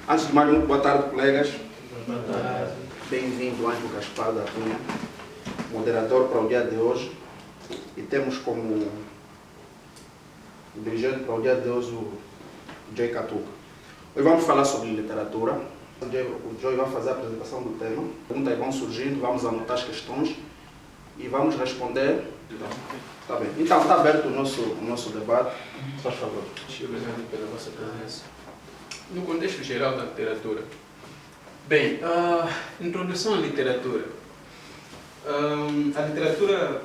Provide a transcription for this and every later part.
Antes de mais, muito boa tarde, colegas. Boa tarde. Bem-vindo, Ângelo Gaspar da Cunha, moderador para o dia de hoje. E temos como dirigente para o dia de hoje o Joy Catuca. Hoje vamos falar sobre literatura. O Joy vai fazer a apresentação do tema. Perguntas vão surgindo, vamos anotar as questões e vamos responder. Tá bem. Então, está aberto o nosso debate. Faz favor. Obrigado pela vossa presença. No contexto geral da literatura. Bem, a introdução à literatura. A literatura,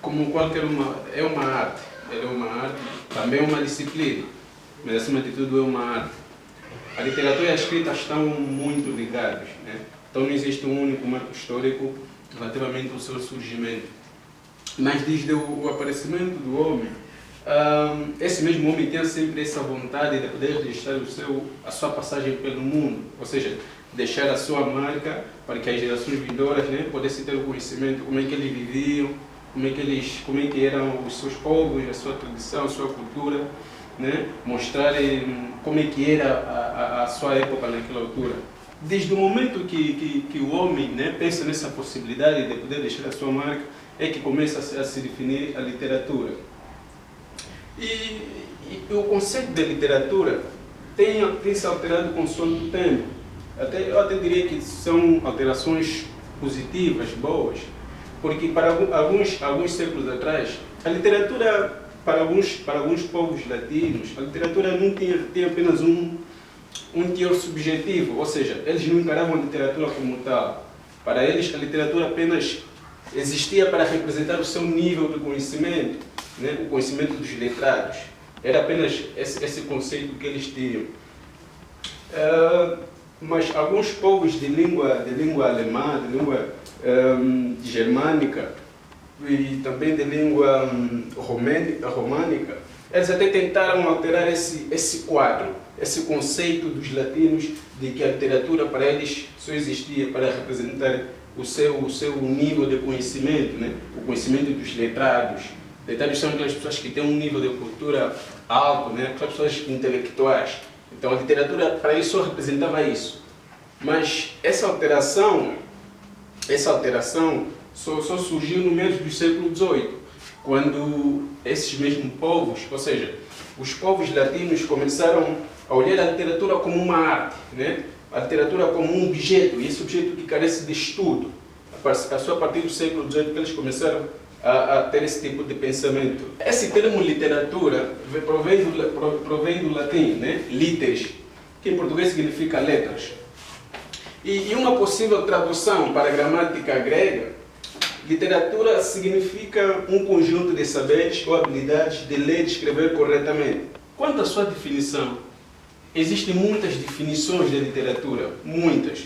como qualquer uma, é uma arte. Ela é uma arte, também é uma disciplina, mas acima de tudo é uma arte. A literatura e a escrita estão muito ligados, né? Então não existe um único marco histórico relativamente ao seu surgimento. Mas desde o aparecimento do homem, esse mesmo homem tinha sempre essa vontade de poder deixar a sua passagem pelo mundo, ou seja, deixar a sua marca para que as gerações vindouras, né, pudessem ter o conhecimento, como é que eles viviam, como é que eram os seus povos, a sua tradição, a sua cultura, né, mostrar como é que era a sua época naquela altura. Desde o momento que o homem, né, pensa nessa possibilidade de poder deixar a sua marca, é que começa a se definir a literatura. E o conceito de literatura tem se alterado com o do tempo. Eu até diria que são alterações positivas, boas, porque para alguns séculos atrás, a literatura, para alguns povos latinos, a literatura não tinha apenas um teor subjetivo, ou seja, eles não encaravam a literatura como tal. Para eles, a literatura apenas existia para representar o seu nível de conhecimento, né? O conhecimento dos letrados. Era apenas esse conceito que eles tinham. Mas alguns povos de língua alemã, de língua germânica e também de língua românica, eles até tentaram alterar esse quadro, esse conceito dos latinos de que a literatura para eles só existia para representar o seu nível de conhecimento, né? O conhecimento dos letrados. Letrados são aquelas pessoas que têm um nível de cultura alto, né? Aquelas pessoas intelectuais. Então a literatura para eles só representava isso. Mas essa alteração só surgiu no meio do século XVIII, quando esses mesmos povos, ou seja, os povos latinos começaram a olhar a literatura como uma arte, né? A literatura como um objeto, e esse objeto que carece de estudo. Só a partir do século XVIII que eles começaram a ter esse tipo de pensamento. Esse termo literatura provém do latim, né? Literes, que em português significa letras. E uma possível tradução para a gramática grega, literatura significa um conjunto de saberes ou habilidades de ler e escrever corretamente. Quanto à sua definição, existem muitas definições de literatura, muitas.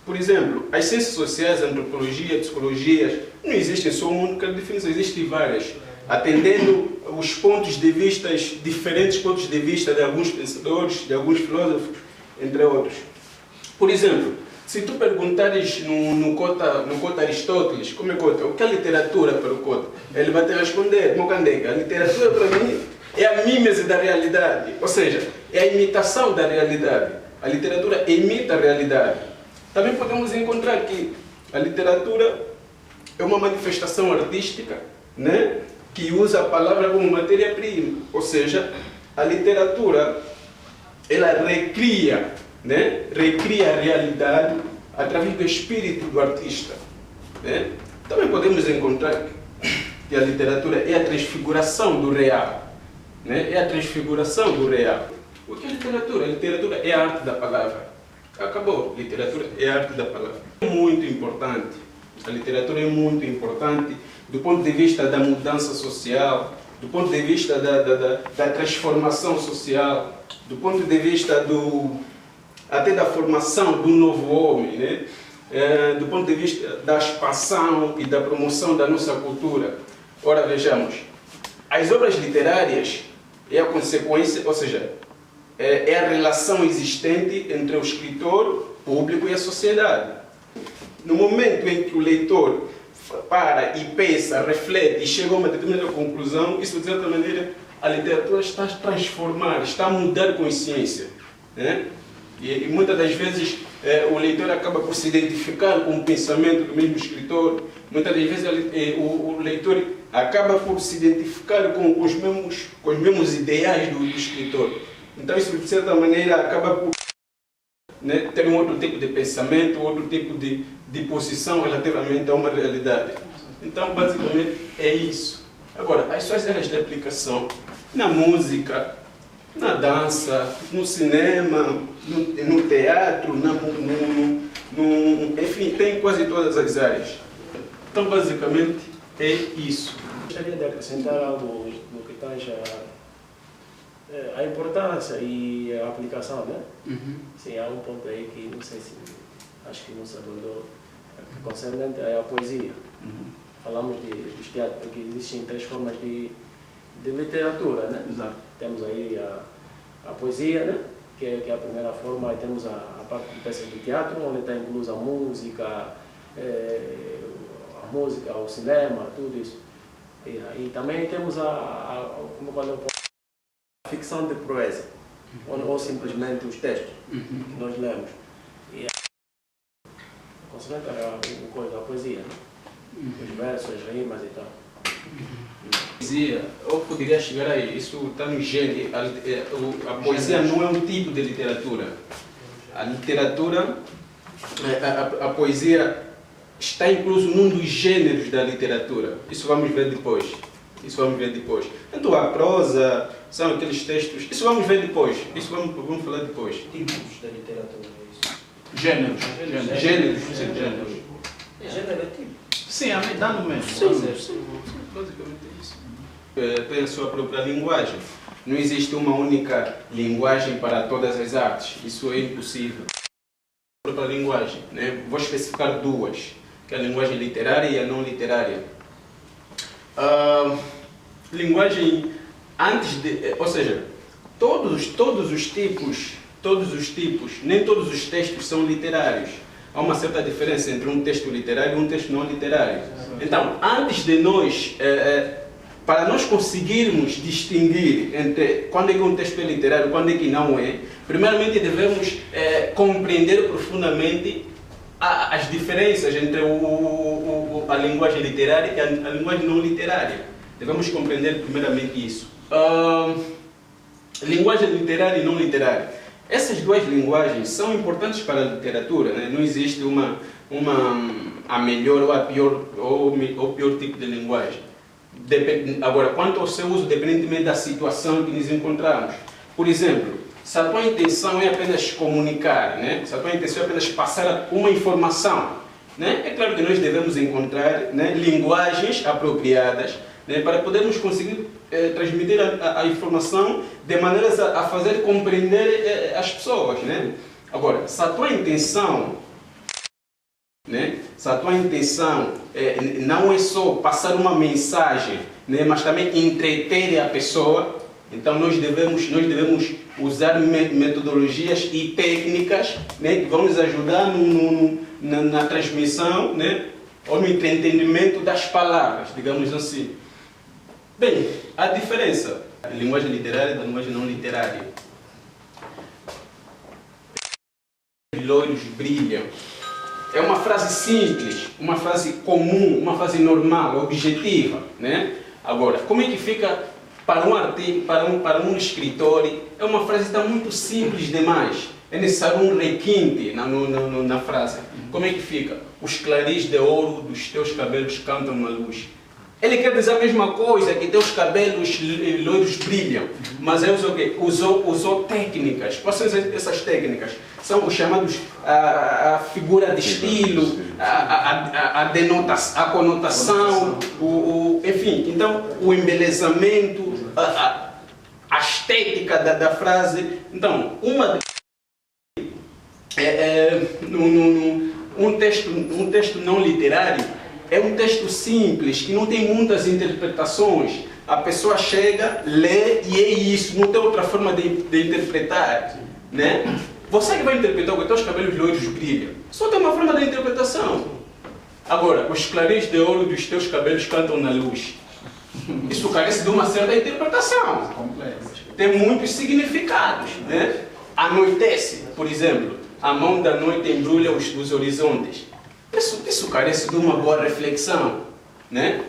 Por exemplo, as ciências sociais, a antropologia, a psicologia, não existem só uma única definição, existem várias, atendendo os pontos de vista, diferentes pontos de vista de alguns pensadores, de alguns filósofos, entre outros. Por exemplo, se tu perguntares no Cota Aristóteles, como é Cota? O que é literatura para o Cota? Ele vai te responder, a literatura para mim é a mímese da realidade, ou seja, é a imitação da realidade. A literatura imita a realidade. Também podemos encontrar que a literatura é uma manifestação artística, né, que usa a palavra como matéria-prima, ou seja, a literatura ela recria a realidade através do espírito do artista, né? Também podemos encontrar que a literatura é a transfiguração do real, né? É a transfiguração do real. O que é literatura? A literatura é a arte da palavra. Acabou. Literatura é a arte da palavra. É muito importante. A literatura é muito importante do ponto de vista da mudança social, do ponto de vista da transformação social, do ponto de vista até da formação do novo homem, né? Do ponto de vista da expansão e da promoção da nossa cultura. Ora, vejamos, as obras literárias é a consequência, ou seja, é a relação existente entre o escritor, o público e a sociedade. No momento em que o leitor para e pensa, reflete e chega a uma determinada conclusão, isso de certa maneira a literatura está a transformar, está a mudar consciência. né? E muitas das vezes o leitor acaba por se identificar com o pensamento do mesmo escritor, muitas das vezes o leitor acaba por se identificar com os mesmos ideais do escritor. Então isso, de certa maneira, acaba por, né, ter um outro tipo de pensamento, outro tipo de posição relativamente a uma realidade. Então, basicamente, é isso. Agora, as suas áreas de aplicação na música, na dança, no cinema, no teatro, enfim, tem quase todas as áreas. Então, basicamente, é isso. Gostaria de acrescentar algo no que tange a importância e a aplicação, né? Sim, há um ponto aí que não sei se, acho que não se abordou, concernente à poesia. Falamos dos teatros, porque existem 3 formas de literatura, né? Exato. Temos aí a poesia, né? Que é a primeira forma, e temos a parte de peças de teatro, onde está inclusa a música, o cinema, tudo isso. E também temos como a ficção de proeza, ou simplesmente os textos que nós lemos. E concernente a poesia, né? Os versos, as rimas e tal. Poesia, eu poderia chegar aí, isso está no gênero. A poesia não é um tipo de literatura. A literatura, a poesia está incluso num dos gêneros da literatura. Isso vamos ver depois. Então a prosa, são aqueles textos, isso vamos ver depois. Isso vamos falar depois. Tipos da literatura, é isso? Gêneros. Gênero é tipo. Sim, dá no mesmo. Sim, basicamente é isso. Tem a sua própria linguagem. Não existe uma única linguagem para todas as artes. Isso é impossível. A própria linguagem, né? Vou especificar 2, que é a linguagem literária e a não literária. Linguagem ou seja, todos os tipos, nem todos os textos são literários. Há uma certa diferença entre um texto literário e um texto não literário. Então, antes de nós, para nós conseguirmos distinguir entre quando é que um texto é literário e quando é que não é, primeiramente devemos compreender profundamente as diferenças entre a linguagem literária e a linguagem não literária. Devemos compreender primeiramente isso. Linguagem literária e não literária. Essas 2 linguagens são importantes para a literatura, né? Não existe a melhor ou a pior ou pior tipo de linguagem. Agora, quanto ao seu uso, dependentemente da situação que nos encontramos. Por exemplo, se a tua intenção é apenas comunicar, né? Se a tua intenção é apenas passar uma informação, né? É claro que nós devemos encontrar, né, linguagens apropriadas, né, para podermos conseguir transmitir a informação de maneiras a fazer compreender as pessoas, né? Agora, se a tua intenção, né, não é só passar uma mensagem, né, mas também entreter a pessoa, então nós devemos usar metodologias e técnicas, né, que vão nos ajudar na transmissão, né, ou no entendimento das palavras, digamos assim. Bem, a diferença da linguagem literária e da linguagem não literária. Loiros brilham. É uma frase simples, uma frase comum, uma frase normal, objetiva, né? Agora, como é que fica para um artigo, para um escritor? É uma frase que está muito simples demais. É necessário um requinte na frase. Como é que fica? Os claris de ouro dos teus cabelos cantam na luz. Ele quer dizer a mesma coisa, que teus cabelos loiros brilham, mas ele usou o quê? Usou técnicas. Quais são essas técnicas? São os chamados a figura de estilo, a conotação, enfim, então o embelezamento, a estética da frase. Então, um texto não literário é um texto simples, que não tem muitas interpretações. A pessoa chega, lê e é isso, não tem outra forma de interpretar, né? Você que vai interpretar que teus cabelos loiros brilham, só tem uma forma de interpretação. Agora, os claris de ouro dos teus cabelos cantam na luz. Isso carece de uma certa interpretação. Tem muitos significados, né? anoitece, por exemplo, a mão da noite embrulha os horizontes. Isso carece de uma boa reflexão, né?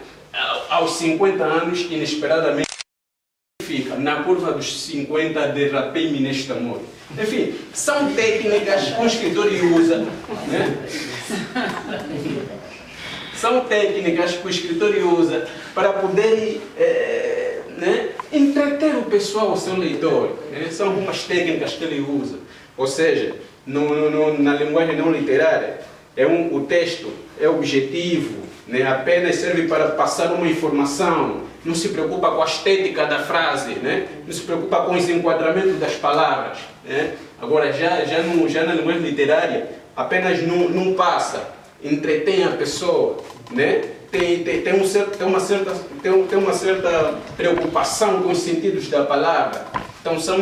Aos 50 anos, inesperadamente, fica na curva dos 50, derrapei-me neste amor. Enfim, são técnicas que o escritor usa, né? São técnicas que o escritor usa para poder né, entreter o pessoal, o seu leitor. Né? São algumas técnicas que ele usa. Ou seja, na linguagem não literária, o texto é objetivo, né? Apenas serve para passar uma informação, não se preocupa com a estética da frase, né? Não se preocupa com os enquadramentos das palavras. Né? Agora, já na linguagem literária, apenas não passa, entretém a pessoa, né? Tem uma certa preocupação com os sentidos da palavra. Então são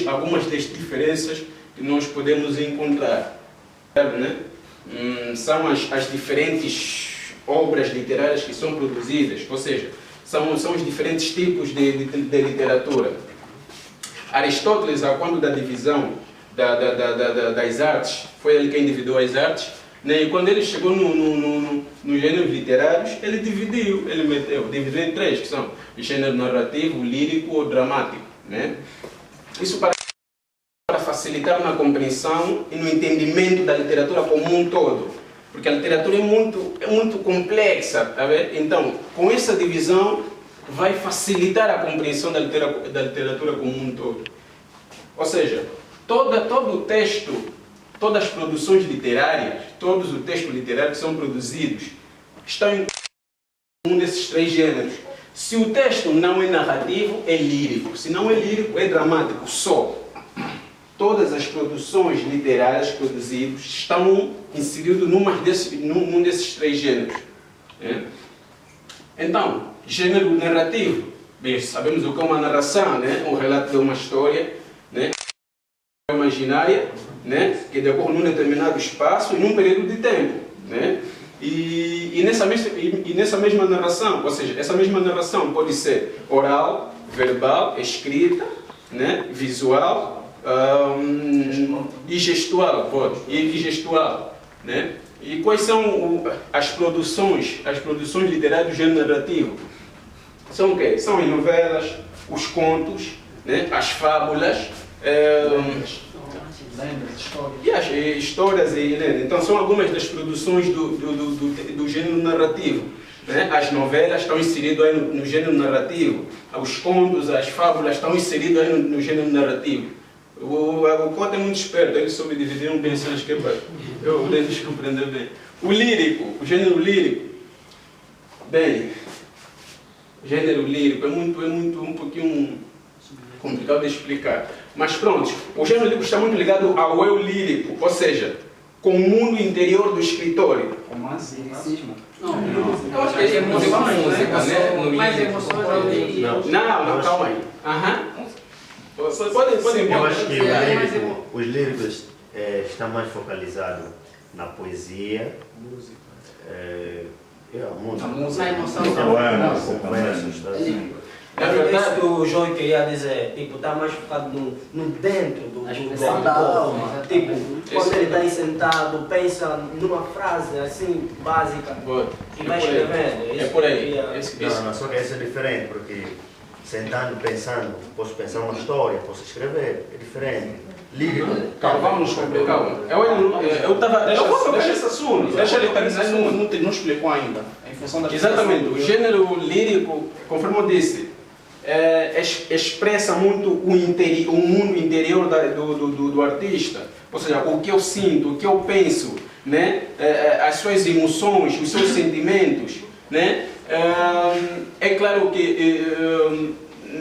algumas das diferenças que nós podemos encontrar. Né? São as diferentes obras literárias que são produzidas, ou seja, são os diferentes tipos de literatura. Aristóteles, quando da divisão das artes, foi ele quem dividiu as artes, né? E quando ele chegou nos gêneros literários, ele dividiu em três, que são o gênero narrativo, lírico ou dramático. Né? Isso para facilitar na compreensão e no entendimento da literatura como um todo. Porque a literatura é muito complexa, tá vendo? Então, com essa divisão, vai facilitar a compreensão da literatura como um todo. Ou seja, todo o texto, todas as produções literárias, todos os textos literários que são produzidos, estão em um desses três gêneros. Se o texto não é narrativo, é lírico. Se não é lírico, é dramático só. Todas as produções literárias produzidas estão inseridas num desses três gêneros. Né? Então, gênero narrativo. Bem, sabemos o que é uma narração, né? Um relato de uma história, né? Imaginária, né? Que decorre num determinado espaço e num período de tempo. Né? E nessa mesma narração, ou seja, essa mesma narração pode ser oral, verbal, escrita, né? Visual, e gestual, né? E quais são as produções literárias do gênero narrativo? São o quê? São as novelas, os contos, né? As fábulas, e as histórias e lendas. Então são algumas das produções do gênero narrativo. Né? As novelas estão inseridas aí no gênero narrativo, os contos, as fábulas estão inseridas aí no gênero narrativo. O conto é muito esperto, ele soube dividir bem as que eu deixo compreender bem. O lírico, o gênero lírico, bem, o gênero lírico é um pouquinho complicado de explicar. Mas pronto, o gênero lírico está muito ligado ao eu lírico, ou seja, com o mundo interior do escritor. Romance, liricismo? Não. Eu acho que é música, né? Mais emoções. Não, calma aí. Podem. Eu acho que os líricos estão mais focalizados na poesia, música. Na emoção. Na verdade, o João queria dizer, tipo, está mais focado no dentro do da alma. Tipo, quando ele está aí sentado, pensa numa frase assim, básica, e vai escrevendo. É por aí. Não, só que isso é diferente, porque sentando, pensando, posso pensar uma história, posso escrever, é diferente. Lírico. Calma, vamos complicar. Eu vou tocar esse assunto. Deixa ele terminar, não explicou ainda. Em função da exatamente. O gênero lírico, conforme eu disse, expressa muito o mundo interior do artista. Ou seja, o que eu sinto, o que eu penso, né? As suas emoções, os seus sentimentos. Né? É claro que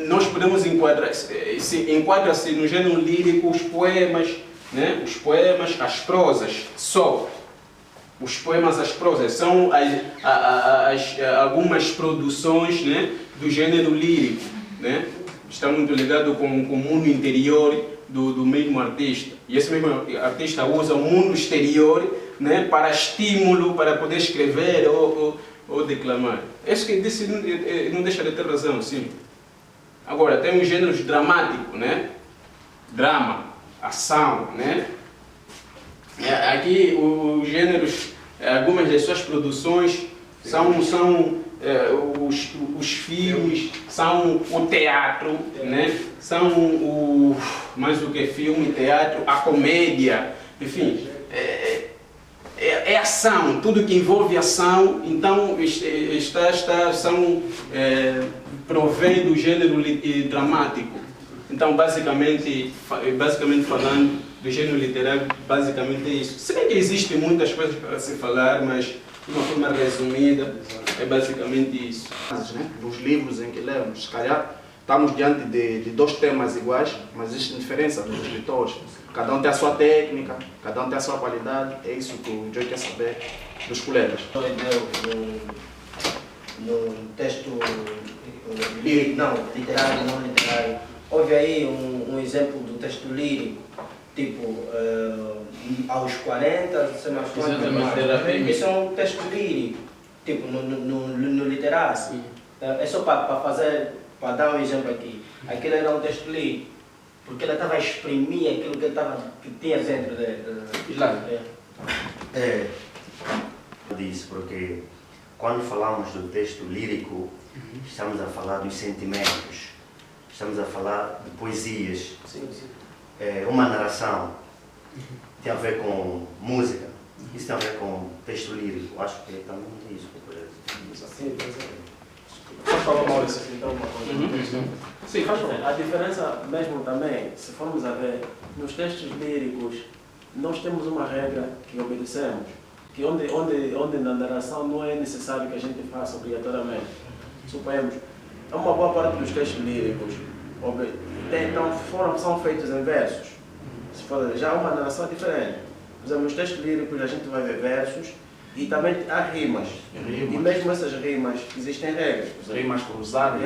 nós podemos enquadra-se no gênero lírico os poemas, né? Os poemas, as prosas, só. Os poemas, as prosas, são algumas produções, né? Do gênero lírico. Né? Está muito ligado com o mundo interior do mesmo artista. E esse mesmo artista usa o mundo exterior, né? Para estímulo, para poder escrever ou declamar. Isso que disse não deixa de ter razão, sim. Agora, tem os gêneros dramáticos, né? Drama, ação, né? Aqui os gêneros, algumas das suas produções são os filmes, são o teatro, né? São mais do que filme, teatro, a comédia, enfim, é ação, tudo que envolve ação, então provém do gênero dramático. Então, basicamente falando do gênero literário, basicamente é isso. Se bem que existem muitas coisas para se falar, mas de uma forma resumida, é basicamente isso. Nos livros em que lemos, se calhar estamos diante de dois temas iguais, mas existe diferença dos escritores. Cada um tem a sua técnica, cada um tem a sua qualidade, é isso que o Joy quer saber dos colegas. No texto lírico, não, literário, não literário, houve aí um exemplo do texto lírico, tipo, aos 40, sei mais quanto, isso é um texto lírico, tipo, no literário. É só para dar um exemplo aqui. Aquilo era um texto lírico, porque ela estava a exprimir aquilo que tinha dentro dele. Disso, porque quando falamos do texto lírico, estamos a falar dos sentimentos, estamos a falar de poesias. Sim. Uma narração tem a ver com música, isso tem a ver com texto lírico. Acho que também é isso. Sim, posso falar, Maurício, então, uma coisa? Sim, faz favor. A diferença mesmo também, se formos a ver, nos textos líricos, nós temos uma regra que obedecemos, que onde na narração não é necessário que a gente faça obrigatoriamente. Suponhamos, uma boa parte dos textos líricos são feitos em versos. Se for, já uma narração é diferente. Por exemplo, nos textos líricos a gente vai ver versos e também há rimas. E mesmo essas rimas existem regras. Rimas cruzadas,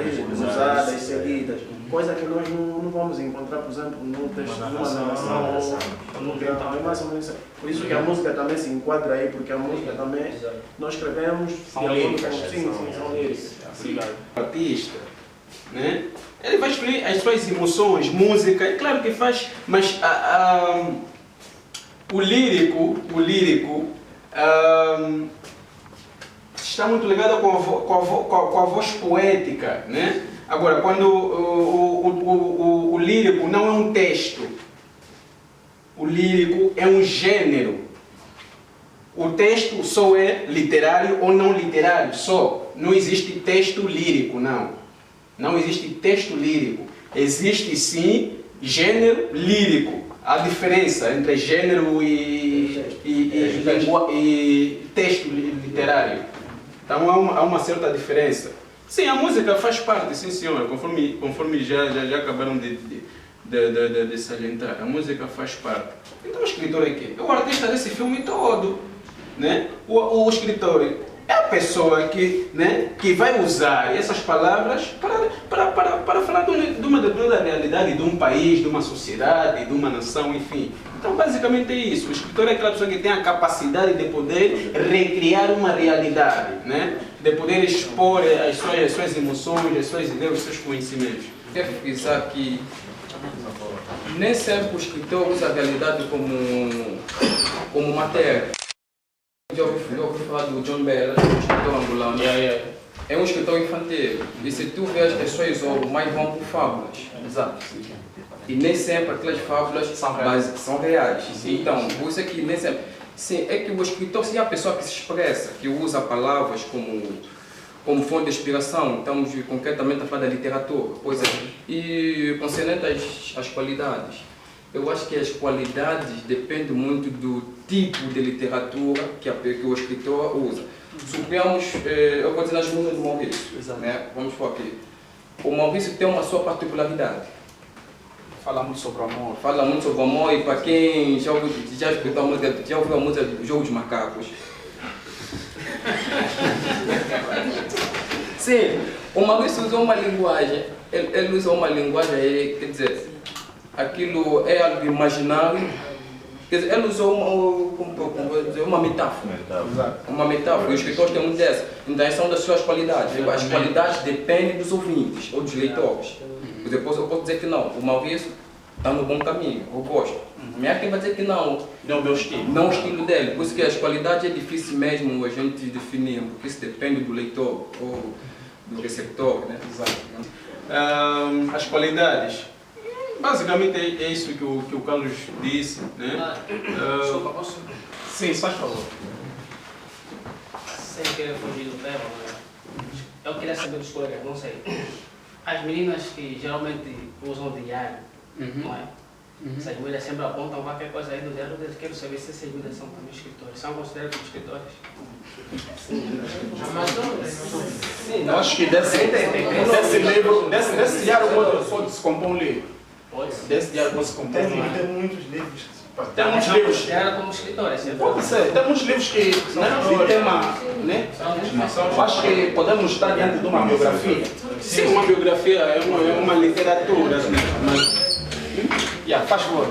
seguidas. Coisa que nós não vamos encontrar, por exemplo, num texto de uma narração ou no então, é mais ou menos. Por isso que a música também se enquadra aí, porque a música também nós escrevemos são líricas. São líricas. O artista, né? Ele vai escolher as suas emoções, música, é claro que faz, mas o lírico está muito ligado com a voz poética, né? Agora, quando o lírico não é um texto, o lírico é um gênero. O texto só é literário ou não literário, só. Não existe texto lírico, não. Não existe texto lírico. Existe sim gênero lírico. Há diferença entre gênero e texto literário. Então há uma certa diferença. Sim, a música faz parte, sim senhor, conforme já acabaram de salientar. A música faz parte. Então o escritor é quem? É o artista desse filme todo. Né? O escritor é a pessoa que vai usar essas palavras para falar de uma realidade, de um país, de uma sociedade, de uma nação, enfim. Então, basicamente é isso. O escritor é aquela pessoa que tem a capacidade de poder recriar uma realidade, né? De poder expor as suas emoções, as suas ideias, os seus conhecimentos. Quero frisar que nem sempre o escritor usa a realidade como matéria. Já ouvi falar do John Bell, um escritor angolano. É um escritor infantil. E se tu vês as suas obras, mais vão por fábulas. Exato. E nem sempre aquelas fábulas são reais. Então, por isso é que nem sempre. Sim, é que o escritor sim é a pessoa que se expressa, que usa palavras como fonte de inspiração. Estamos concretamente a falar da literatura. Pois é. E concernente às qualidades. Eu acho que as qualidades dependem muito do tipo de literatura que o escritor usa. Suponhamos, eu vou dizer nas músicas do Maurício, né? Vamos for aqui. O Maurício tem uma sua particularidade. Fala muito sobre o amor. Fala muito sobre o amor, e para quem já escutou a música, já ouviu a música do Jogo dos Macacos. Sim, o Maurício usou uma linguagem, ele usou uma linguagem, quer dizer, aquilo é algo imaginário. Quer dizer, ele usou uma metáfora. Uma metáfora. E os escritores têm muito dessa. Então, essa é uma das suas qualidades. As qualidades dependem dos ouvintes ou dos leitores. Depois eu posso dizer que não. O Maurício está no bom caminho, eu gosto. Mas há quem vai dizer que não. Não é o meu estilo. Não o estilo dele. Por isso que as qualidades é difícil mesmo a gente definir, porque isso depende do leitor ou do receptor, né? Exato. As qualidades. Basicamente é isso que o Carlos disse, né? Sim, faz favor. Sem querer fugir do tema, eu queria saber dos colegas, não sei. As meninas que geralmente usam diário, não é? Essas mulheres sempre apontam qualquer coisa aí do diário, eu quero saber se essas mulheres são também escritores. São consideradas como escritores? Sim, eu acho que desse livro, desse diário pode se compor um livro. Desse diário pode se compor um livro. Tem muitos livros. Tem muitos livros. Consideradas como escritores, Pode ser. Tem muitos livros que não tema, né? Acho que podemos estar diante de uma biografia. Sim, uma biografia é uma literatura, né? Mas, faz favor.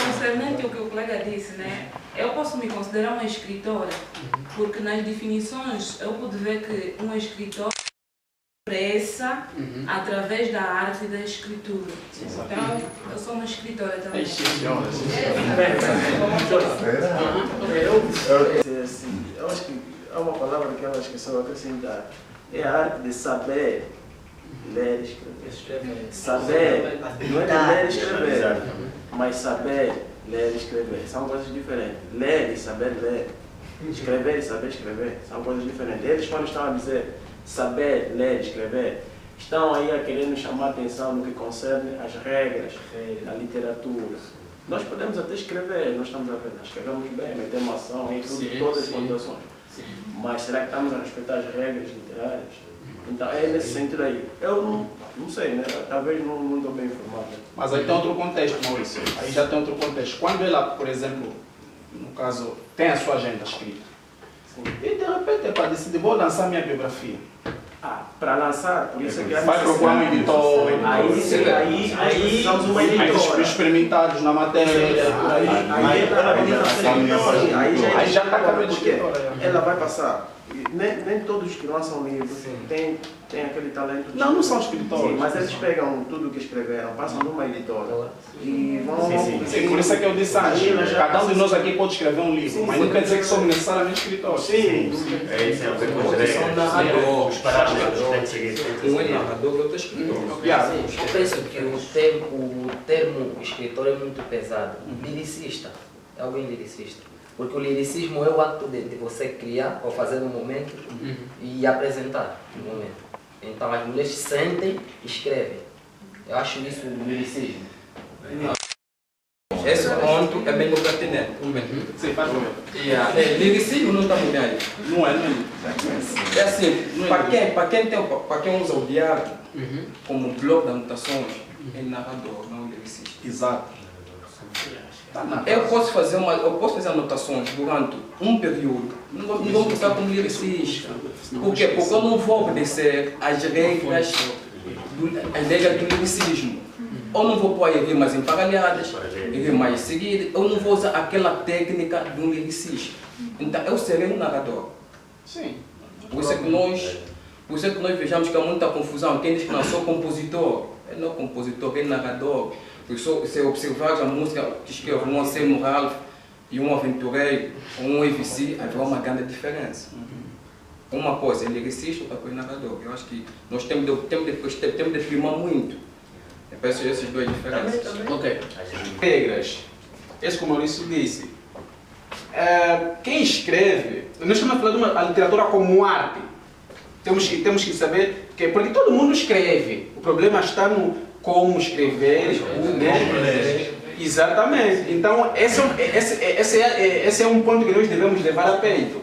Concernente o que o colega disse, né? Eu posso me considerar uma escritora, porque nas definições eu pude ver que uma escritora expressa através da arte e da escritura. Então, eu sou uma escritora também. Eu acho que há uma palavra que ela esqueceu de acrescentar. É a arte de saber ler e escrever. Saber, não é de ler e escrever, mas saber ler e escrever. São coisas diferentes. Ler e saber ler. Escrever e saber escrever. São coisas diferentes. Eles, quando estão a dizer saber ler e escrever, estão aí a querer nos chamar a atenção no que concerne as regras da literatura. Nós podemos até escrever, nós estamos apenas escrevemos bem, metemos ação em tudo, todas as condições. Mas será que estamos a respeitar as regras literárias? Então é nesse sentido aí. Eu não sei, né? Talvez não estou bem informado. Mas aí tem outro contexto, Maurício. Aí já tem outro contexto. Quando ela, por exemplo, no caso, tem a sua agenda escrita, e de repente é para decidir, vou lançar minha biografia. Para lançar, por isso é que vai procurar um editor. Aí somos uma editora. Experimentados na matéria. Aí já está cabendo de quê? Ela vai passar. Nem todos que lançam livros têm aquele talento. Não são escritores. Sim, mas eles pegam tudo que escreveram, passam numa editora e vão. Sim, por isso é que eu disse antes. Cada um de nós aqui pode escrever um livro, mas não quer dizer que somos necessariamente escritores. Sim. É isso, são narradores. Um é narrador e outro é escritor. Eu penso que o termo escritor é muito pesado. Liricista é alguém liricista. Porque o liricismo é o ato de você criar ou fazer no momento e apresentar no momento. Então as mulheres sentem e escrevem. Eu acho isso o liricismo. Esse ponto é bem pertinente. Sim, faz favor. Liricismo não está muito aí. Não é. É assim, para quem usa o diário como bloco de anotações, é narrador, não liricista. Exato. Eu posso fazer anotações durante um período, não vou pensar como liricista. Por quê? Porque eu não vou obedecer às regras do liricismo. Eu não vou pôr rimas emparelhadas, rimas seguidas, eu não vou usar aquela técnica de um liricista. Então eu serei um narrador. Sim. Por isso é que nós vejamos que há muita confusão. Quem diz que não sou compositor, é não compositor, é narrador. Se observar a música que escreve um Anselmo Ralph e um aventureiro, ou um EVC, haverá uma grande diferença. Uma coisa é liricista, outra coisa é narrador. Eu acho que nós temos de primar muito. Eu penso essas duas diferenças. Ok. Regras. Esse que o Maurício disse. Quem escreve, nós estamos falando de uma literatura como arte. Temos que saber que, porque todo mundo escreve. O problema está no como escrever, né? Exatamente. Então, esse é um ponto que nós devemos levar a peito.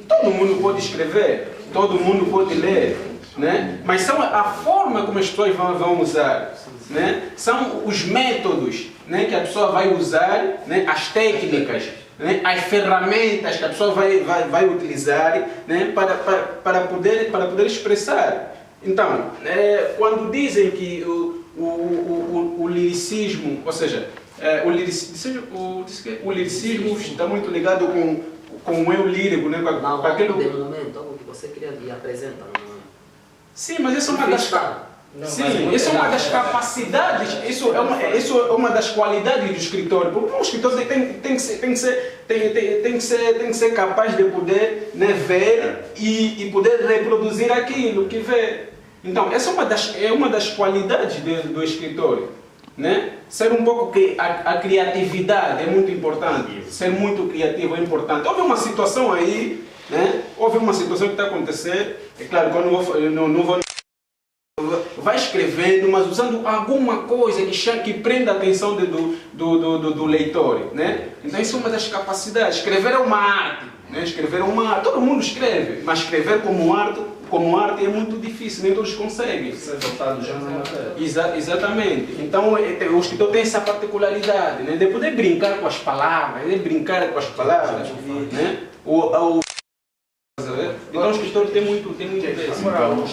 Todo mundo pode escrever, todo mundo pode ler, né? Mas são a forma como as pessoas vão usar, né? São os métodos, né, que a pessoa vai usar, né? As técnicas, né? As ferramentas que a pessoa vai utilizar, né? para poder expressar. Então, quando dizem que o liricismo, ou seja, o liricismo está muito ligado com o eu lírico, né? Com aquele momento, algo que você queria e apresenta. Sim, mas isso é uma das Sim, isso é uma das capacidades, isso é uma das qualidades do escritor. Porque um escritor tem que ser capaz de poder, né, ver e poder reproduzir aquilo que vê. Então, essa é uma das qualidades do escritor. Né? Ser um pouco que a criatividade é muito importante. Ser muito criativo é importante. Houve uma situação aí, né? Houve uma situação que está a acontecer. É claro que eu não vou vai escrevendo, mas usando alguma coisa que prenda a atenção do leitor, né? Então isso é uma das capacidades. Escrever é uma arte, né? Escrever é uma arte. Todo mundo escreve, mas escrever como arte é muito difícil, nem todos conseguem. Isso é dotado já na matéria. Exatamente. Então o escritor tem essa particularidade, né? De poder brincar com as palavras, né? Né? Então o escritor tem muito desse. Agora, os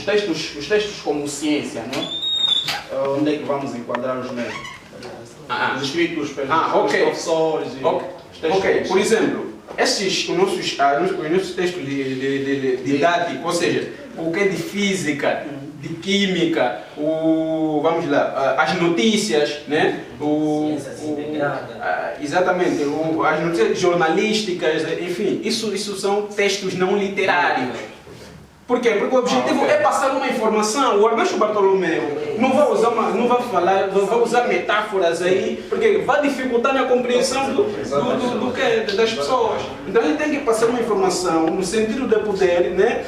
textos como ciência, né? Onde é que vamos enquadrar os mesmos? Os escritos pelos professores e os textos. Por exemplo, os nossos textos didáticos, ou seja, o que é de física, de química, vamos lá, as notícias, né? Exatamente, as notícias jornalísticas, enfim, isso são textos não literários. Por quê? Porque o objetivo é passar uma informação. O Ernesto Bartolomeu não vai usar metáforas aí, porque vai dificultar na compreensão das pessoas. Então ele tem que passar uma informação no sentido de poder, né?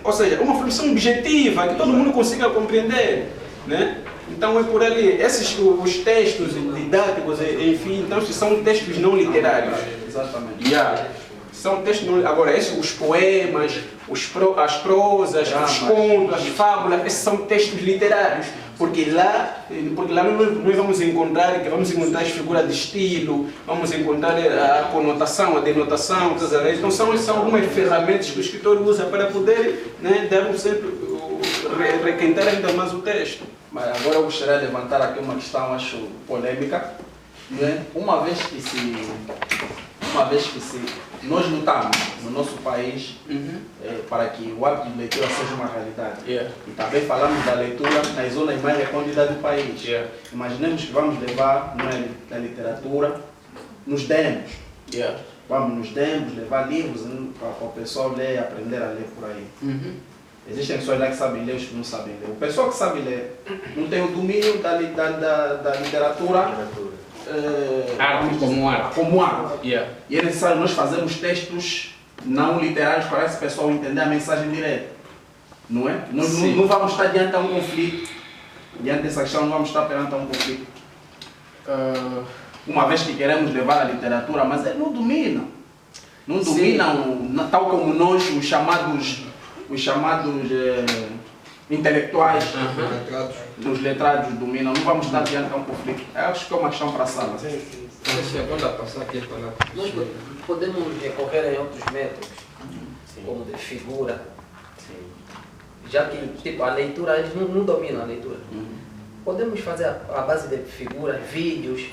Ou seja, uma informação objetiva que todo mundo consiga compreender, né? Então é por ali. Os textos didáticos, enfim, então são textos não literários. Exatamente. São textos não... Agora, os poemas, as prosas, os contos, as fábulas, esses são textos literários. Porque lá nós vamos encontrar as figuras de estilo, vamos encontrar a conotação, a denotação, então são algumas ferramentas que o escritor usa para poder, né, dar requentar ainda mais o texto. Mas agora eu gostaria de levantar aqui uma questão, acho, polêmica. Né? Uma vez que nós lutamos no nosso país para que o hábito de leitura seja uma realidade. E também falamos da leitura nas zonas mais recônditas do país. Imaginemos que vamos levar a literatura, nos demos. Vamos levar livros para o pessoal ler e aprender a ler por aí. Existem pessoas lá que sabem ler, os que não sabem ler. O pessoal que sabe ler não tem o domínio da literatura. Arte como arte. E é necessário nós fazermos textos não literários para esse pessoal entender a mensagem direta. Não é? Nós não vamos estar diante de um conflito. Diante dessa questão, não vamos estar perante um conflito. Uma vez que queremos levar a literatura, mas eles não dominam. Não dominam, tal como nós, os chamados intelectuais, os letrados dominam, não vamos estar diante de um conflito. Acho que é uma questão para a sala. Nós podemos recorrer a outros métodos, como de figura, já que a leitura, eles não dominam a leitura. Podemos fazer a base de figuras, vídeos,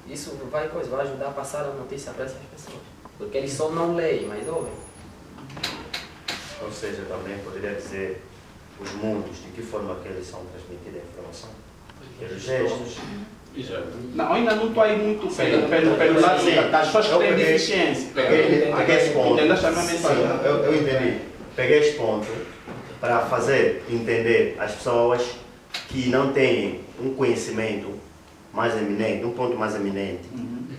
isso vai ajudar a passar a notícia para essas pessoas, porque eles só não leem, mas ouvem. Ou seja, também poderia dizer os mundos, de que forma que eles são transmitidos a informação? Pelos gestos. Não, ainda não estou aí muito pelo lado das pessoas que têm deficiência. Peguei esse ponto. Entendeste a minha mensagem? Eu entendi. Peguei esse ponto para fazer entender as pessoas que não têm um conhecimento mais eminente, um ponto mais eminente,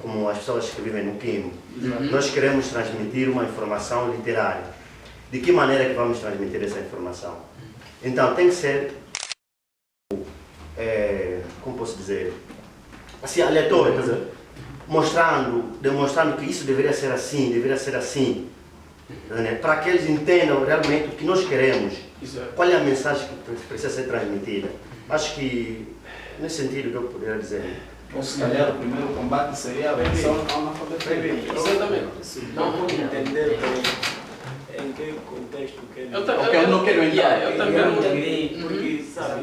como as pessoas que vivem no Quimo. Nós queremos transmitir uma informação literária. De que maneira que vamos transmitir essa informação? Então, tem que ser, como posso dizer, assim, aleatório, demonstrando que isso deveria ser assim, para que eles entendam realmente o que nós queremos, qual é a mensagem que precisa ser transmitida. Acho que, nesse sentido que eu poderia dizer. Ou se calhar o primeiro combate seria a versão analfabetismo. Exatamente. Não vou entender em que contexto que ele... Eu não quero entrar. Eu também não entendi, porque, sabe,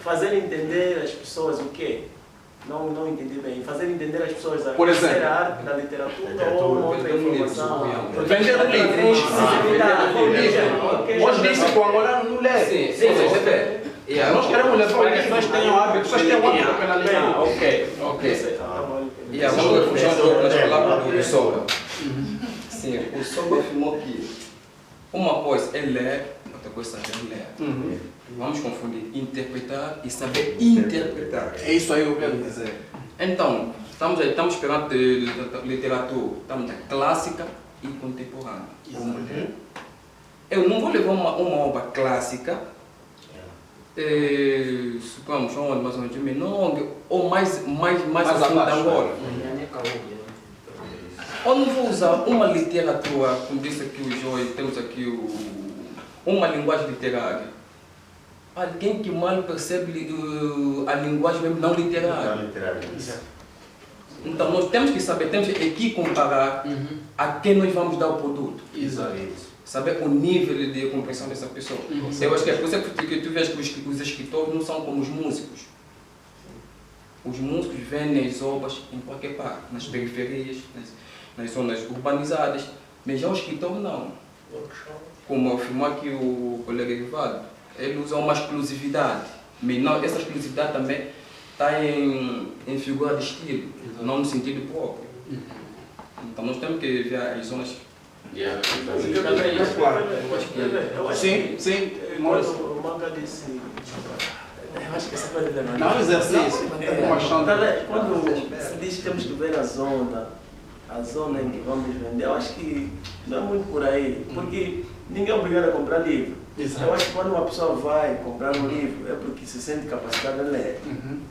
fazer entender as pessoas o quê? Não entendi bem. Fazer entender as pessoas a por exemplo, a arte da literatura ou outra informação. Vender o livro. Hoje disse que o angolano não ler. Sim, sim, Nós queremos levar que as pessoas tenham hábito, as pessoas tenham hábito pela língua. Ok. Vamos refugir um pouco nas palavras do Soba. Sim, o Soba afirmou que uma coisa é ler, outra coisa é saber ler. Vamos confundir interpretar e saber interpretar. É isso aí que eu quero dizer. Então, estamos perante literatura, estamos clássica e contemporânea. Eu não vou levar uma obra clássica, supomos onde, mais ou menos, Menong, ou mais a fundo da Angola. Ou não vou usar uma literatura, como disse aqui o Joy, temos aqui uma linguagem literária. Alguém que mal percebe a linguagem mesmo não literária. Então nós temos que saber, temos que aqui comparar a quem nós vamos dar o produto. Exato. Saber o nível de compreensão dessa pessoa. Eu acho que é por isso que tu vês que os escritores não são como os músicos. Os músicos vendem as obras em qualquer parte, nas periferias, nas zonas urbanizadas, mas já o escritor não. Como afirmou aqui o colega Rivaldo, ele usa uma exclusividade, mas não, essa exclusividade também está em figura de estilo, não no sentido próprio. Então nós temos que ver as zonas. Sim. O Manga disse. Eu acho que essa coisa de Não, exercício. Quando se diz que temos que ver a zona em que vamos vender, eu acho que não é muito por aí, porque ninguém é obrigado a comprar livro. Eu acho que quando uma pessoa vai comprar um livro é porque se sente capacidade de ler.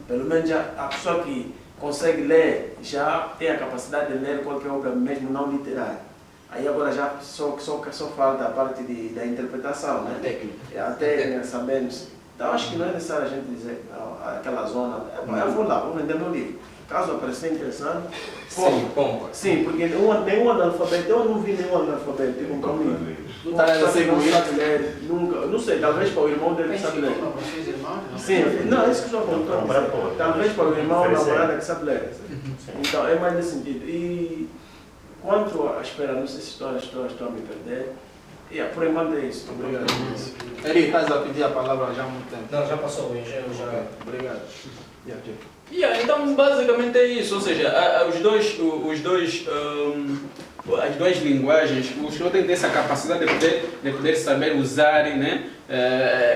Pelo menos a pessoa que consegue ler já tem a capacidade de ler qualquer obra, mesmo não literária. Aí agora já só falta a parte da interpretação, né? A técnica, sabemos. Então acho que não é necessário a gente dizer aquela zona, eu vou lá, vou vender meu livro. Caso aparecer interessante, compra. Sim, porque nenhum analfabeto, eu não vi nenhum analfabeto que comprou um livro. Não sabe ler, nunca, não sei, talvez para o irmão dele que sabe ler. Sim, não, é isso que eu estou contando. Talvez para o irmão ou namorada que sabe ler. Então é mais nesse sentido. E quanto à espera, não sei se estou a me perder. Por enquanto é isso. Obrigado. Eri, estás a pedir a palavra já há muito tempo. Não, já passou o engenho, já. Obrigado. Então, basicamente é isso. Ou seja, as duas linguagens, o senhor tem que ter essa capacidade de poder saber usar, né,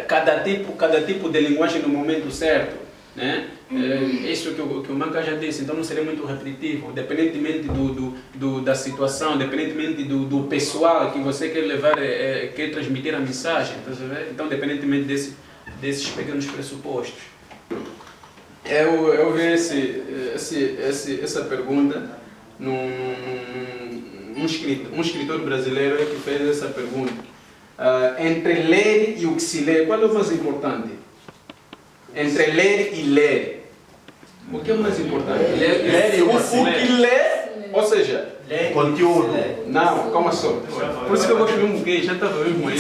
cada tipo de linguagem no momento certo. Né? Isso que o Manca já disse, então não seria muito repetitivo, independentemente da situação, independentemente do pessoal que você quer levar, quer transmitir a mensagem, então independentemente desses pequenos pressupostos. Eu vi essa pergunta um escritor brasileiro que fez essa pergunta. Entre ler e o que se lê, qual é o mais importante? Entre ler e ler. O que é mais importante? Ler e o que ler, ou seja, conteúdo. Não, calma só. Por isso que eu gosto de um gay, já estava mesmo aí.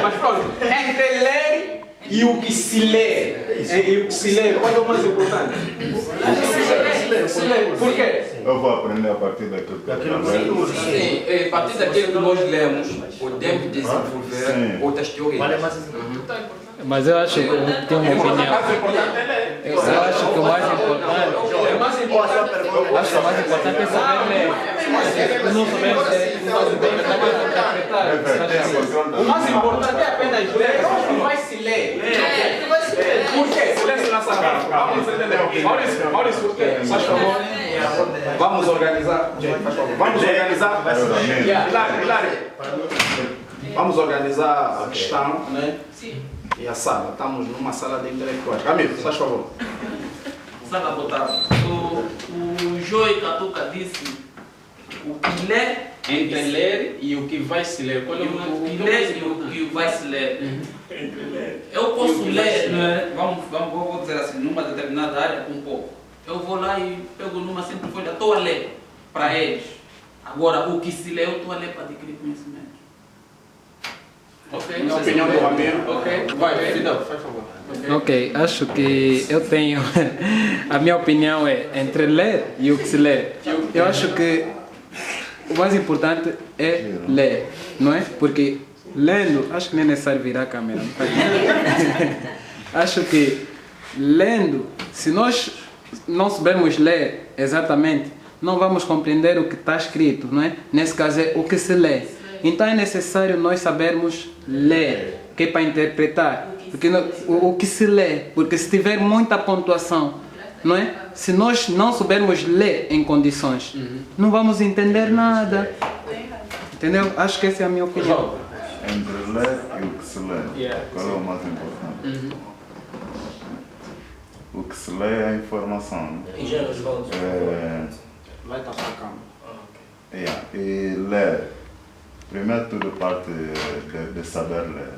Mas pronto, entre ler e o que se lê. E o que se lê, qual é o mais importante? Por quê? Eu vou aprender a partir daquilo que eu Sim, a partir daquilo que nós lemos, podemos desenvolver outras teorias. Mas eu acho que eu tenho uma opinião. Eu acho que o mais importante é saber ler. Não sabemos interpretar. O mais importante é apenas ler, não vai se ler. Por quê? Silêncio na sala. Vamos entender. Maurício, por quê? Faz favor. Vamos organizar. Vamos organizar. Hilário. Vamos organizar a questão, né? Sim. E a sala. Estamos numa sala de intelectuais. Camilo, faz favor. Saca botar. O Joy Catuca disse o que lê. Entre ler e o que vai se ler. Qual é o que lê e o que vai se ler. Eu posso ler, né? Vou dizer assim, numa determinada área um pouco. Eu vou lá e pego numa simples folha, estou a ler para eles. Agora, o que se lê, eu estou a ler para adquirir conhecimento. Ok, na opinião do Ramiro. Ok, vai, Fidel, faz favor. Ok, acho que eu tenho. A minha opinião é entre ler e o que se lê. Eu acho que o mais importante é ler, não é? Porque lendo, acho que nem é necessário virar a câmera. Acho que lendo, se nós não soubermos ler exatamente, não vamos compreender o que está escrito, não é? Nesse caso é o que se lê. Então é necessário nós sabermos ler, que é para interpretar, porque o que se lê, porque se tiver muita pontuação, não é? Se nós não soubermos ler em condições, não vamos entender nada. Entendeu? Acho que essa é a minha opinião. Entre ler e o que se lê, qual é o mais importante? O que se lê é a informação. Vai estar para a câmera. E ler, primeiro tudo parte de saber ler.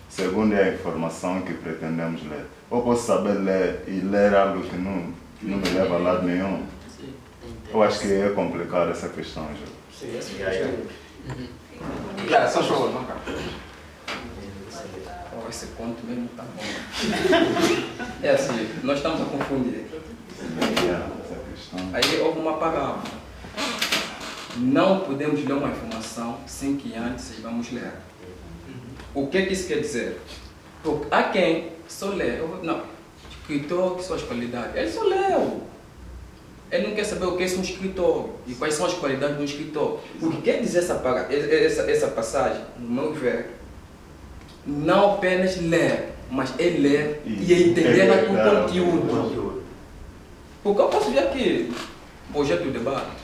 Segundo é a informação que pretendemos ler. Eu posso saber ler e ler algo que não me leva a lado nenhum. Eu acho que é complicado essa questão, João. Sim, Só show, não, cara. Esse ponto mesmo tá bom. É assim, nós estamos a confundir. Aí houve uma palavra. Não podemos ler uma informação sem que antes vamos ler. O que isso quer dizer? Porque há quem só lê. Não, escritor, que são as qualidades. Ele só leu. Ele não quer saber o que é um escritor e quais são as qualidades de um escritor. O que quer dizer essa passagem, no meu ver, não apenas ler, mas é ler e entender o conteúdo. Porque eu posso ver aqui, projeto de debate,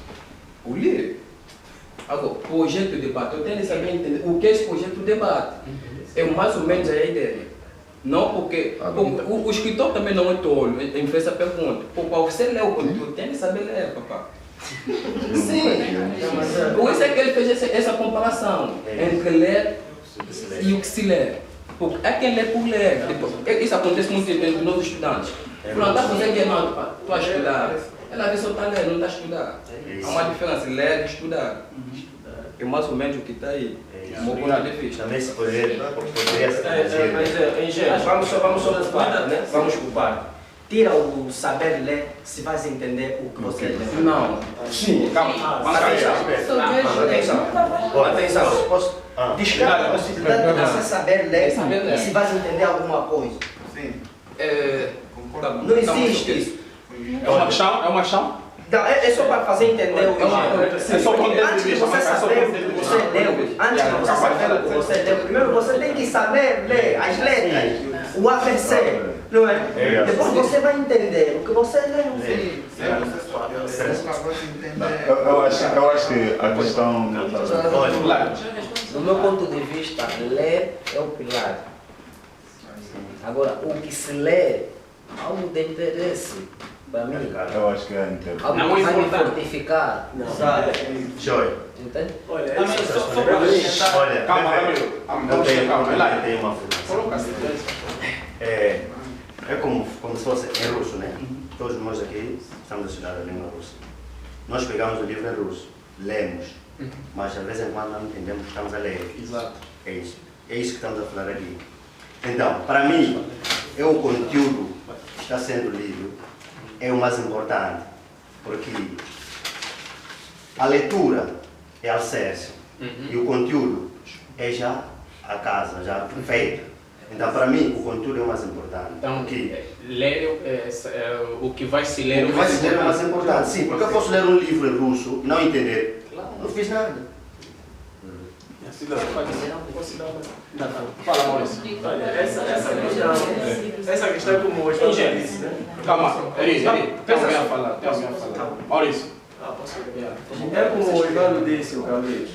eu li. Agora, projeto de debate, eu tenho que saber entender o que é esse projeto de debate. É mais ou menos a ideia. Não porque o escritor também não é tolo, ele fez essa pergunta. Porque para você ler o conteúdo, tem que saber ler, papá. Sim. Por isso é que ele fez essa comparação entre ler e o que se lê. Porque é quem lê por ler. Isso acontece muito entre nós estudantes. Não está fazendo que não, estou a estudar. Ela vê só está lendo, não está a estudar. Há uma diferença, ler e estudar. É mais ou menos o que está aí. Meu ponto de vista. Também se poderia vamos só culpar, né? Vamos culpar. Tira o saber ler se vais entender o que você lê. Não. Sim, calma. Atenção. Descarta a possibilidade de você saber ler se vais entender alguma coisa. Sim. Não existe isso. É uma questão? Não, é só para fazer entender o antes de você saber o que você leu, antes de você saber o que você leu, primeiro você tem que saber ler as letras, o ABC, não é? Depois você vai entender o que você leu. Eu acho que a questão... Do meu ponto de vista, ler é o pilar. Agora, o que se lê, algo de interesse. Para mim, eu acho que é interesse. Algo que vai me fortificar. Joy. Entende? Olha, calma, Ramiro. Eu tenho uma formação. É como se fosse em russo, né? Todos nós aqui estamos a estudar a língua russa. Nós pegamos o livro em russo, lemos, mas às vezes quando não entendemos o que estamos a ler. Exato. É isso que estamos a falar aqui. Então, para mim, é o conteúdo que está sendo lido é o mais importante, porque a leitura é alicerce e o conteúdo é já a casa, já feita. Então, para mim, o conteúdo é o mais importante. Então, ler o que vai se ler o que vai se ler é o mais importante. Sim, porque eu posso ler um livro em russo e não entender. Não fiz nada. Fala, Maurício. Olha, essa questão é como o João disse, né? Calma, Eri, tem alguém a falar. Maurício. Posso falar? É como o Ivan disse, o Carlos.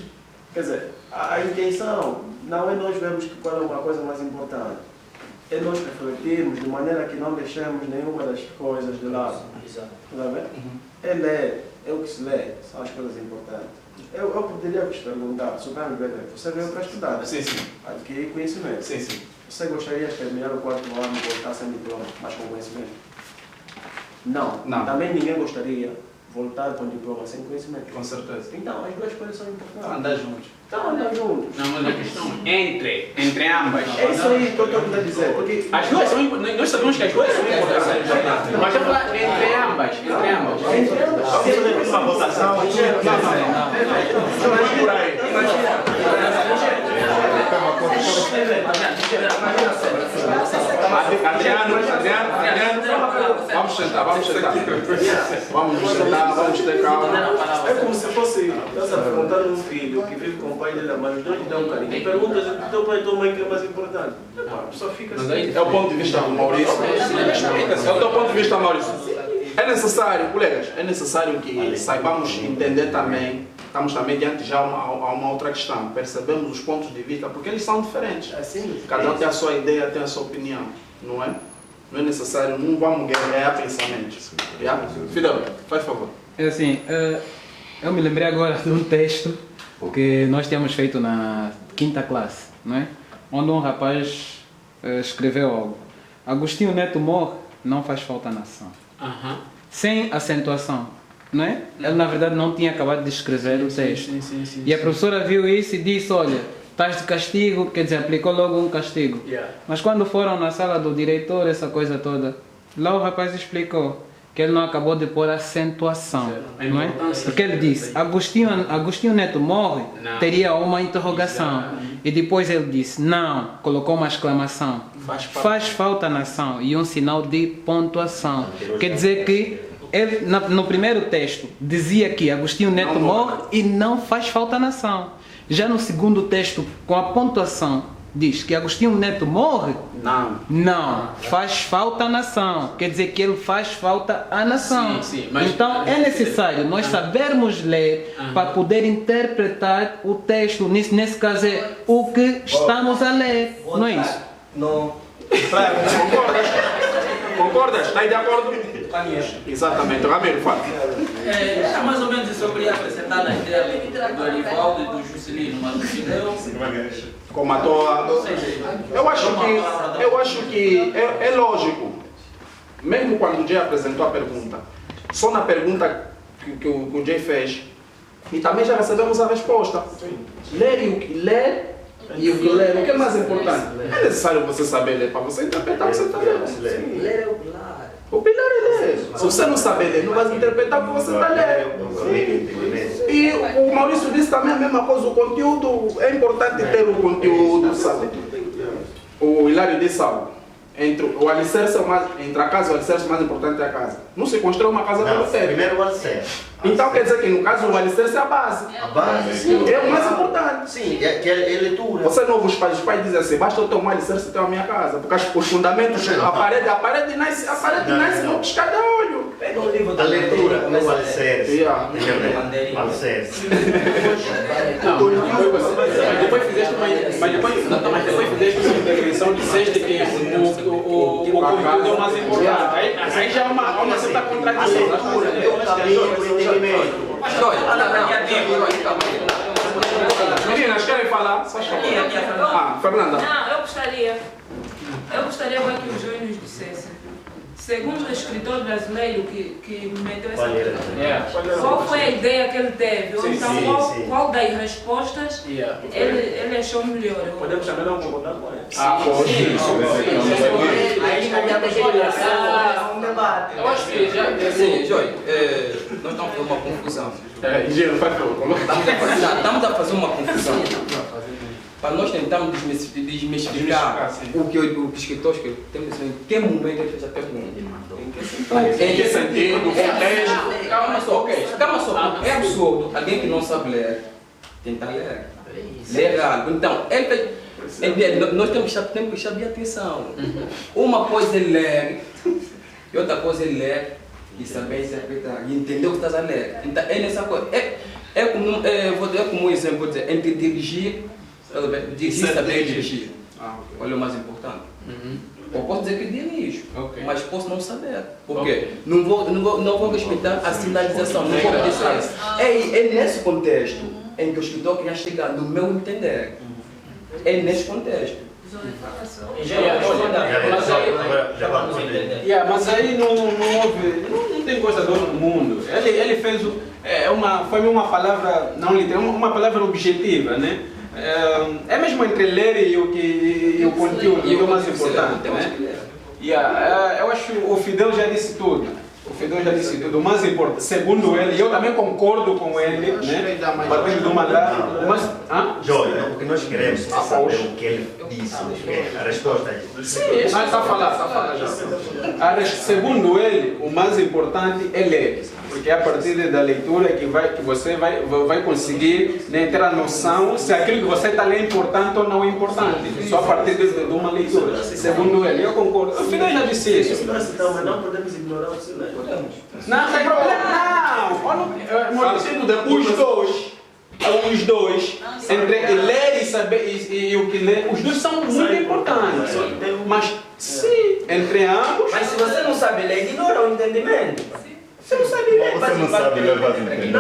Quer dizer, a intenção não é nós vermos qual é uma coisa mais importante. É nós refletirmos de maneira que não deixemos nenhuma das coisas de lado. Exato. É ler, é o que se lê, são as coisas importantes. Eu poderia vos perguntar, você veio para estudar, sim, sim. Adquirir conhecimento. Sim, sim. Você gostaria de terminar o 4º ano e voltar sem diploma, mas com conhecimento? Não. Também ninguém gostaria de voltar com diploma sem conhecimento. Com certeza. Então, as duas coisas são importantes. Andar juntos. Então, andar juntos. Não, mas a questão entre ambas. É isso aí que eu estou a dizer. Porque as duas são importantes. Nós sabemos que as duas são importantes. Mas eu falar entre ambas. Vamos fazer uma votação. Adriano, vamos sentar. Vamos ter calma. é como se fosse, estás a perguntar a um filho que vive com o pai dele, mas os dois lhe dão um carinho. E perguntas o teu pai e tua mãe que é mais importante. A pessoa fica assim. É o ponto de vista do Maurício. É o teu ponto de vista, Maurício. É necessário, colegas, que saibamos entender também. Estamos também diante já a uma outra questão. Percebemos os pontos de vista, porque eles são diferentes. Cada um tem a sua ideia, tem a sua opinião, não é? Não é necessário, não vamos guerrear pensamentos. Fidel, faz favor. É assim, eu me lembrei agora de um texto que nós tínhamos feito na 5ª classe, não é? Onde um rapaz escreveu algo. Agostinho Neto morre, não faz falta à nação. Sem acentuação. Não é? Ele na verdade não tinha acabado de escrever o texto. E a professora viu isso e disse, olha, estás de castigo, quer dizer, aplicou logo um castigo. Mas quando foram na sala do diretor, essa coisa toda, lá o rapaz explicou que ele não acabou de pôr acentuação, não é? Porque ele disse, Agostinho Neto morre, teria uma interrogação. E depois ele disse, não, colocou uma exclamação. Faz falta à nação e um sinal de pontuação. Quer dizer que ele, no primeiro texto, dizia que Agostinho Neto morre e não faz falta à nação. Já no segundo texto, com a pontuação, diz que Agostinho Neto morre? Não, faz falta à nação. Quer dizer que ele faz falta à nação. Mas então é necessário nós sabermos ler para poder interpretar o texto. Nesse caso é o que estamos a ler. Não é isso? Não. Concordas? Está aí de acordo? Exatamente, Ramiro, fala. É mais ou menos isso, eu queria apresentar na ideia do Arivaldo e do Juscelino, mas como a tua... Eu acho que é lógico, mesmo quando o Jay apresentou a pergunta, só na pergunta que o Jay fez, e também já recebemos a resposta. Ler e o que ler, o que é mais importante? É necessário você saber ler para você interpretar o que você está lendo. Ler é o pilar. O pilar é ler. Se você não saber ler, não vai interpretar o que você está lendo. E o Maurício disse também a mesma coisa, o conteúdo, é importante ter o conteúdo, sabe? O Hilário disse algo. Entre o alicerce, entre a casa e o alicerce, mais importante é a casa. Não se constrói uma casa pelo teto. Primeiro o alicerce. Então quer dizer que no caso o alicerce é a base. A base, sim. É o mais importante. Sim, que é leitura. Você não ouve os pais dizem assim, basta eu ter um alicerce e ter a minha casa. Porque os fundamentos, a parede nasce no piscar de olho. Pega um livro A da leitura, o alicerce. Alicerce. Depois fizeste uma intervenção, disseste que o conteúdo é o mais importante. Aí já é uma certa contradição. Meninas, querem falar? Fernanda. Não, eu gostaria agora que o João nos dissesse. Segundo o escritor brasileiro que meteu essa pergunta, qual foi a ideia que ele teve? Ou então qual das respostas ele achou melhor? Podemos também dar um concordar com ele. Aí não tem um debate. Eu acho que já, assim, Joy, nós estamos fazendo uma confusão. Estamos a fazer uma confusão. Para nós tentarmos desmistificar o que o escritor escreveu, temos em que momento ele fez a pergunta. Em que sentido? Calma só. É absurdo alguém que não sabe ler tentar ler. Ler algo. Então, nós temos que chamar atenção. Uma coisa é ler e outra coisa é ler e saber interpretar e entender o que estás a ler. Então, é nessa coisa. Vou dar como exemplo, entre dirigir e saber dirigir. Olha o mais importante. Eu posso dizer que dirijo, mas posso não saber. Por quê? Não vou respeitar a sinalização, não vou obedecer. É nesse contexto em que o escritor queria chegar, no meu entender. É nesse contexto. Mas aí não tem coisa do outro mundo. Ele fez foi uma palavra não literal, uma palavra objetiva, né? É mesmo entre ler e o conteúdo, que é o mais importante, né? Eu acho que o Fidel já disse tudo. O mais importante, segundo ele, e eu também concordo com ele, né? Partindo de uma Joia, porque nós queremos saber o que ele disse, a resposta é isso. Sim, está a falar já. Segundo ele, o mais importante é ler, porque é a partir da leitura que você vai conseguir, né, ter a noção se aquilo que você está lendo é importante ou não é importante. Só a partir de uma leitura. Segundo ele, eu concordo. O Fidel já disse isso. Mas não podemos ignorar o silêncio. Não tem problema, não! Os dois, entre ler e saber e o que ler, os dois são muito importantes. Mas sim, entre ambos. Mas se você não sabe ler, ignora o entendimento. Você não sabe ler. Você não sabe ler, vai entender.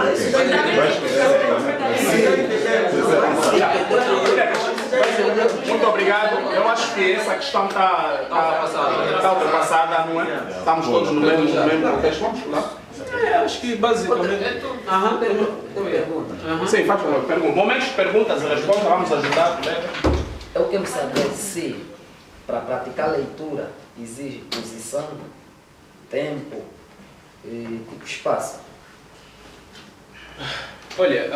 Muito obrigado. Eu acho que essa questão está ultrapassada, não é? Estamos todos no mesmo contexto. Vamos lá? Acho que basicamente. Sim, faz pergunta. Momentos de perguntas e respostas, vamos ajudar. Eu quero saber se, para praticar leitura, exige posição, tempo e tipo espaço. Olha,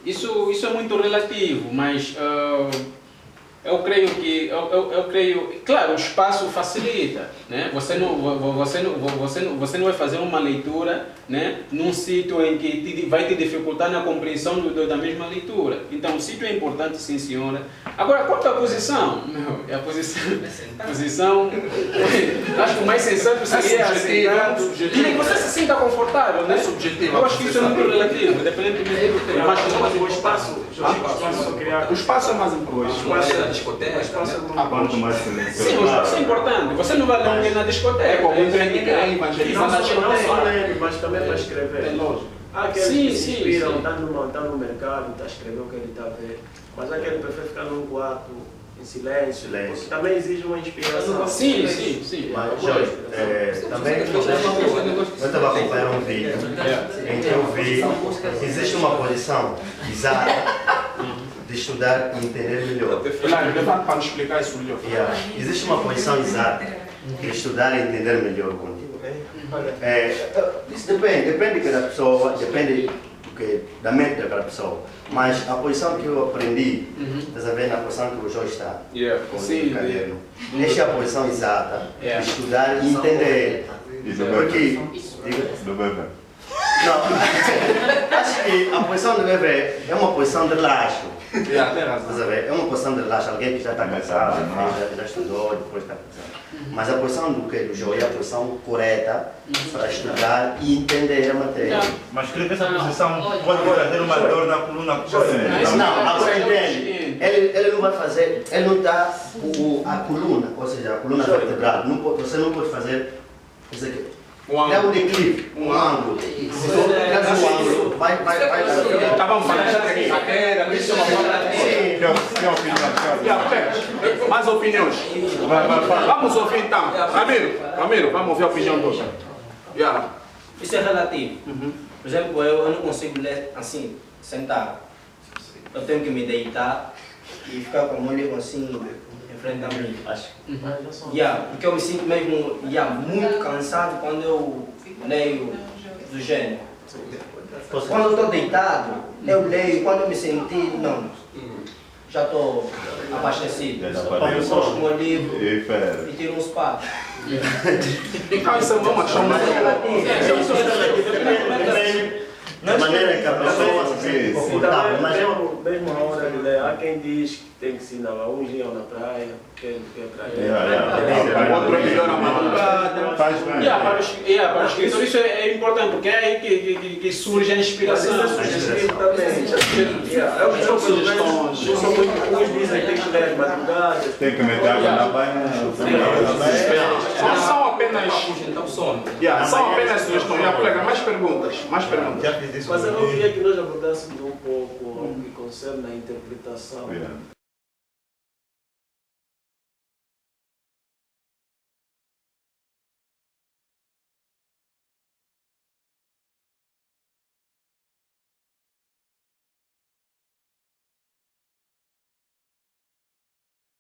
isso é muito relativo, mas eu creio, claro, o espaço facilita, né? Você não vai fazer uma leitura, né, num sítio em que vai te dificultar na compreensão da mesma leitura. Então, o sítio é importante, sim, senhora. Agora, quanto à posição, a posição, acho que o mais sensato seria aceitar e que você se sinta confortável, né? Subjetivo. Eu acho que isso é muito relativo, independente do tema. Mas o espaço é mais importante. Discoteca, Quanto mais silêncio. Sim, o espaço é importante. Você não vai ler na discoteca. Como evangelizar na discoteca. Não só ler, mas também para escrever. Há aqueles que se inspiram, está no mercado, está a escrever o que ele está a ver. Mas há aquele que prefere ficar num quarto, em silêncio. Porque também exige uma inspiração. Sim. Mas, Jorge, também eu estava acompanhando um vídeo em que eu vi que existe uma posição exata de estudar e entender melhor. Levanta para nos explicar isso melhor. Existe uma posição exata de estudar e entender melhor o conteúdo. Isso depende de cada pessoa, depende da mente daquela pessoa. Mas a posição que eu aprendi, estás a ver na posição que o Jorge está, com o caderno. Esta é a posição exata de estudar e entender. Porque, do bebê. Não, acho que a posição do bebê é uma posição de relaxo. É uma posição de relaxo, alguém que já está cansado, já estudou, depois está cansado. Mas a posição do João é a posição correta para estudar e entender a matéria. Mas creio que essa posição pode trazer uma dor na coluna. Não, agora entende. Ele não vai fazer, ele não está a coluna, ou seja, a coluna vertebral. Você não pode fazer isso aqui. É um declive, um ângulo. Se você traz um ângulo, vai. Vamos falar de cadeira, isso é uma opinião. Mais opiniões. Vamos ouvir então. Ramiro, vamos ouvir a opinião do outro. Isso é relativo. Por exemplo, eu não consigo ler assim, sentado. Eu tenho que me deitar e ficar com o olho assim em frente a mim. Porque eu me sinto mesmo muito cansado quando eu leio do gênero. Quando eu estou deitado, eu leio. Quando eu me sentir, não, já estou abastecido. Eu encosto no meu livro e tiro uns passos. Então isso é uma questão mais da maneira que a pessoa se sente confortável. Mas mesmo a hora de ler, há quem diz que tem que ensinar, uns iam na praia, quem praia. Outro é melhor a madrugada. Para o escritor isso é importante, porque é aí que surge a inspiração. Uns dizem que tem que ler madrugada. Tem que meter água na banha. São apenas sugestões. Colega, mais perguntas. Mas eu não queria que nós abordássemos um pouco o que concerne a interpretação.